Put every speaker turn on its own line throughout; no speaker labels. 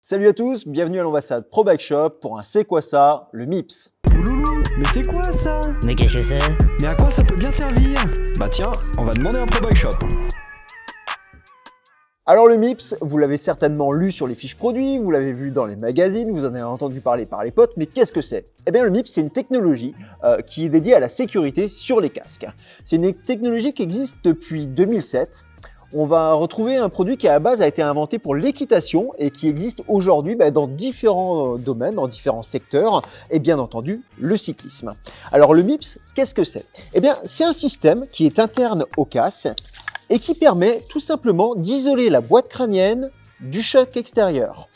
Salut à tous, bienvenue à l'ambassade Pro Bike Shop pour un C'est quoi ça, le MIPS.
Ouloulou, mais c'est quoi ça?
Mais qu'est-ce que c'est?
Mais à quoi ça peut bien servir? Bah tiens, on va demander à Pro Bike Shop.
Alors le MIPS, vous l'avez certainement lu sur les fiches produits, vous l'avez vu dans les magazines, vous en avez entendu parler par les potes, mais qu'est-ce que c'est? Eh bien le MIPS, c'est une technologie qui est dédiée à la sécurité sur les casques. C'est une technologie qui existe depuis 2007. On va retrouver un produit qui à la base a été inventé pour l'équitation et qui existe aujourd'hui dans différents domaines, dans différents secteurs, et bien entendu le cyclisme. Alors le MIPS, qu'est-ce que c'est? Eh bien c'est un système qui est interne au casque et qui permet tout simplement d'isoler la boîte crânienne du choc extérieur.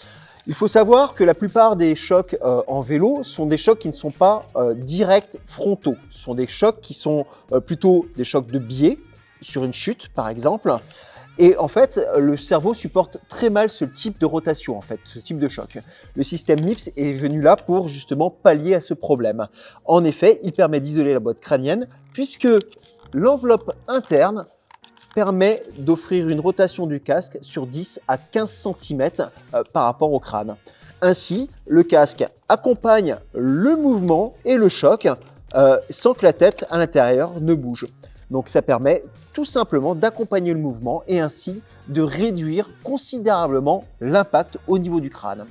Il faut savoir que la plupart des chocs en vélo sont des chocs qui ne sont pas directs frontaux. Ce sont des chocs qui sont plutôt des chocs de biais, sur une chute par exemple. Et en fait, le cerveau supporte très mal ce type de rotation, ce type de choc. Le système MIPS est venu là pour justement pallier à ce problème. En effet, il permet d'isoler la boîte crânienne puisque l'enveloppe interne permet d'offrir une rotation du casque sur 10 à 15 cm par rapport au crâne. Ainsi, le casque accompagne le mouvement et le choc sans que la tête à l'intérieur ne bouge. Donc ça permet tout simplement d'accompagner le mouvement et ainsi de réduire considérablement l'impact au niveau du crâne.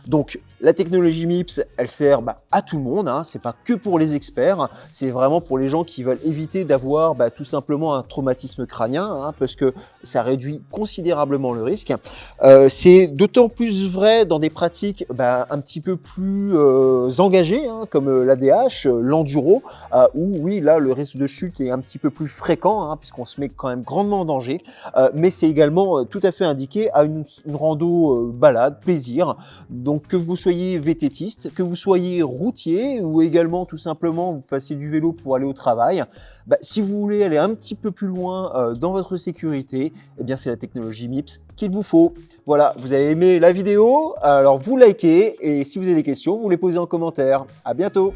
Donc la technologie MIPS, elle sert à tout le monde, c'est pas que pour les experts, c'est vraiment pour les gens qui veulent éviter d'avoir tout simplement un traumatisme crânien, parce que ça réduit considérablement le risque. C'est d'autant plus vrai dans des pratiques un petit peu plus engagées, comme l'ADH, l'enduro, où oui, là le risque de chute est un petit peu plus fréquent, puisqu'on se met quand même grandement en danger, mais c'est également tout à fait indiqué à une rando balade, plaisir. Donc que vous soyez VTTiste, que vous soyez routier ou également tout simplement vous fassiez du vélo pour aller au travail, si vous voulez aller un petit peu plus loin dans votre sécurité, eh bien c'est la technologie MIPS qu'il vous faut. Voilà, vous avez aimé la vidéo, alors vous likez et si vous avez des questions, vous les posez en commentaire. À bientôt.